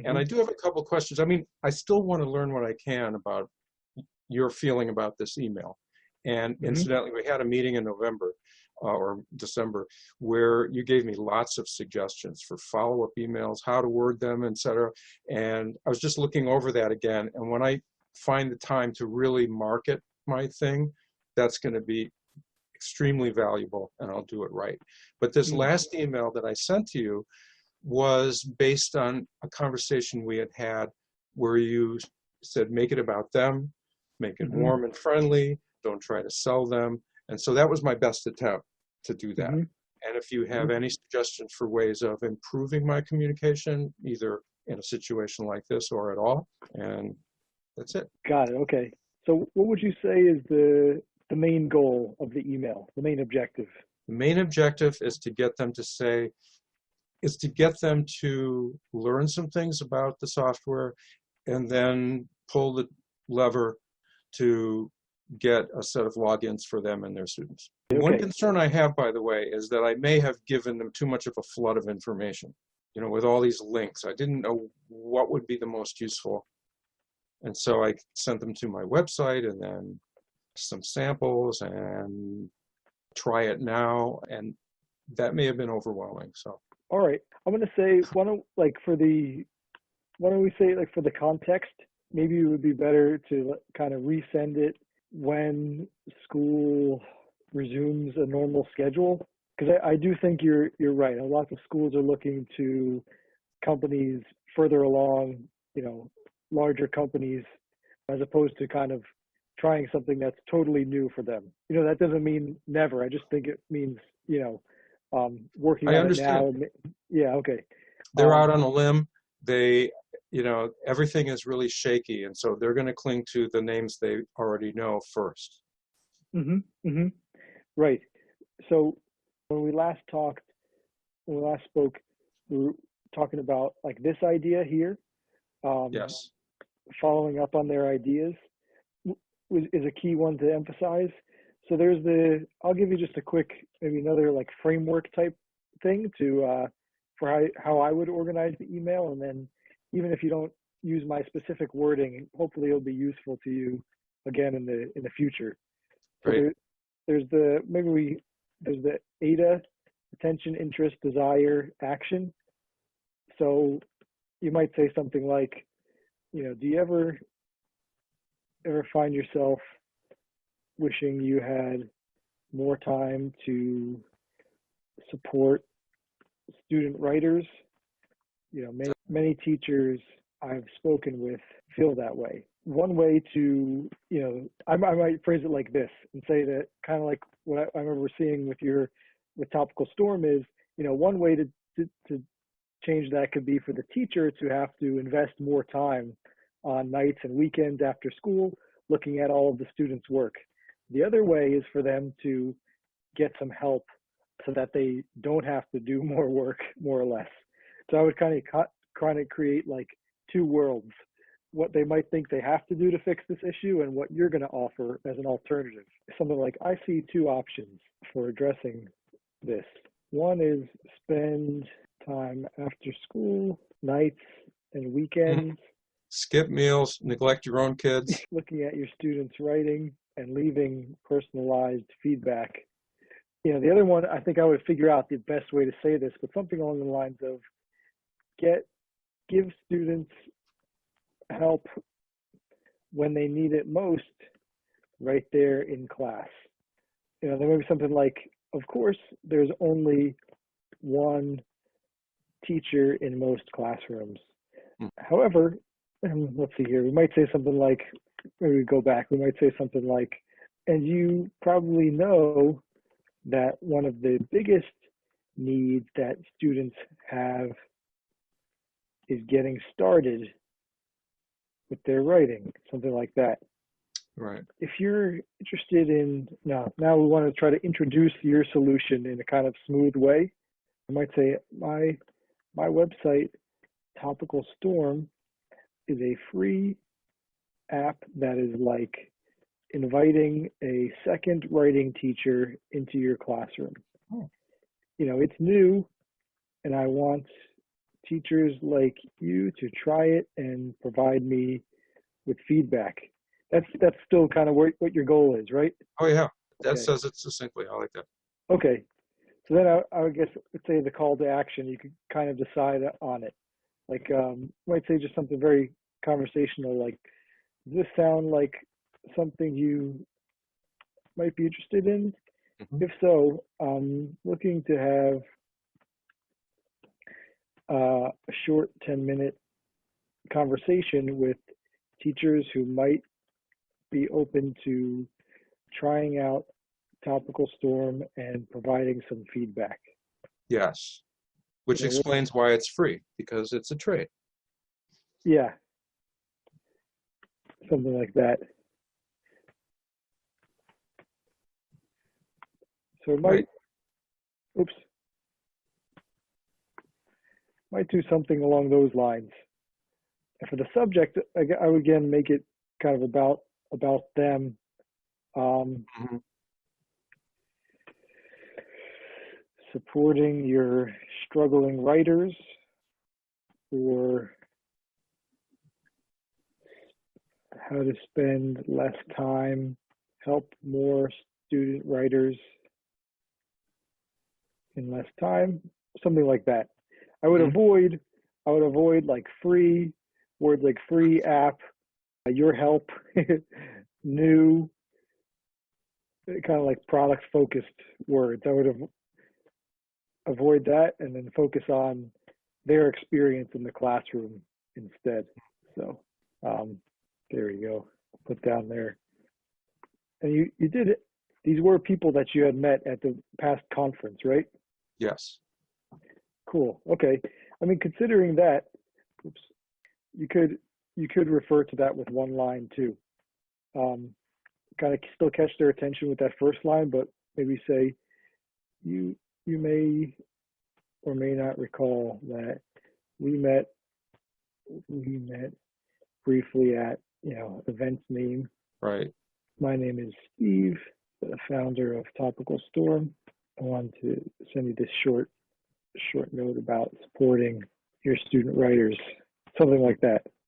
And I do have a couple questions. I mean, I still want to learn what I can about your feeling about this email. And incidentally, we had a meeting in November or December where you gave me lots of suggestions for follow-up emails, how to word them, et cetera. And I was just looking over that again. And when I find the time to really market my thing, that's going to be extremely valuable, and I'll do it right. But this last email that I sent to you was based on a conversation we had had where you said, make it about them, make it warm and friendly, don't try to sell them. And so that was my best attempt to do that. And if you have any suggestions for ways of improving my communication, either in a situation like this or at all, and that's it. Got it. Okay. So what would you say is the main goal of the email, the main objective? The main objective is to get them to say, is to get them to learn some things about the software and then pull the lever to get a set of logins for them and their students. Okay. One concern I have, by the way, is that I may have given them too much of a flood of information. You know, with all these links, I didn't know what would be the most useful. And so I sent them to my website and then some samples and try it now. And that may have been overwhelming. So. All right. I'm going to say, why don't we say, like, for the context, maybe it would be better to kind of resend it when school resumes a normal schedule. Because I do think you're right. A lot of schools are looking to companies further along, you know, larger companies, as opposed to kind of trying something that's totally new for them. You know, that doesn't mean never. I just think it means, you know, working on it now. Yeah, okay. They're out on a limb. They, you know, everything is really shaky, and so they're going to cling to the names they already know first. Right. So when we last spoke, we were talking about like this idea here. Yes. Following up on their ideas is a key one to emphasize. So I'll give you just a quick, maybe another like framework type thing for how I would organize the email. And then even if you don't use my specific wording, hopefully it'll be useful to you again in the future. So right. There's the AIDA, attention, interest, desire, action. So you might say something like, you know, do you ever find yourself wishing you had more time to support student writers? You know, many teachers I've spoken with feel that way. One way to, you know, I might phrase it like this and say that kind of like what I remember seeing with Topical Storm is, you know, one way to change that could be for the teacher to have to invest more time on nights and weekends after school, looking at all of the students' work. The other way is for them to get some help so that they don't have to do more work, more or less. So I would kind of create like two worlds, what they might think they have to do to fix this issue and what you're going to offer as an alternative. Something like, I see two options for addressing this. One is spend time after school, nights and weekends. Skip meals, neglect your own kids. Looking at your students' writing and leaving personalized feedback. You know, the other one, I think I would figure out the best way to say this, but something along the lines of give students help when they need it most right there in class. You know, there may be something like, of course, there's only one teacher in most classrooms. However, let's see here, we might say something like, maybe we go back, we might say something like, and you probably know that one of the biggest needs that students have is getting started with their writing, something like that. Right. If you're interested in, now we want to try to introduce your solution in a kind of smooth way. I might say my website, Topical Storm, is a free app that is like inviting a second writing teacher into your classroom. You know, it's new, and I want teachers like you to try it and provide me with feedback. That's still kind of what your goal is, right? Oh, yeah. That Okay. says it succinctly. I like that. Okay. So then I would guess, let's say the call to action, you could kind of decide on it. Like, might say just something very conversational, like, does this sound like something you might be interested in? Mhm. If so, I'm looking to have a short 10-minute conversation with teachers who might be open to trying out Topical Storm and providing some feedback. Yes. You Which know, explains why it's free, because it's a trade. yeah, something like that. So it Right. might do something along those lines. And for the subject, I would again make it kind of about them. Mhm. Supporting your struggling writers, or how to spend less time, help more student writers in less time, something like that. I would Mhm. avoid like free, words like free app, your help, new, kind of like product focused words. I would avoid that and then focus on their experience in the classroom instead. So there you go. Put down there. And you did it. These were people that you had met at the past conference, right? Yes. Cool. Okay. I mean, considering that, oops, you could refer to that with one line too. Kind of still catch their attention with that first line, but maybe say you may or may not recall that we met briefly at event's name. Right. My name is Steve, the founder of Topical Storm. I wanted to send you this short note about supporting your student writers, something like that.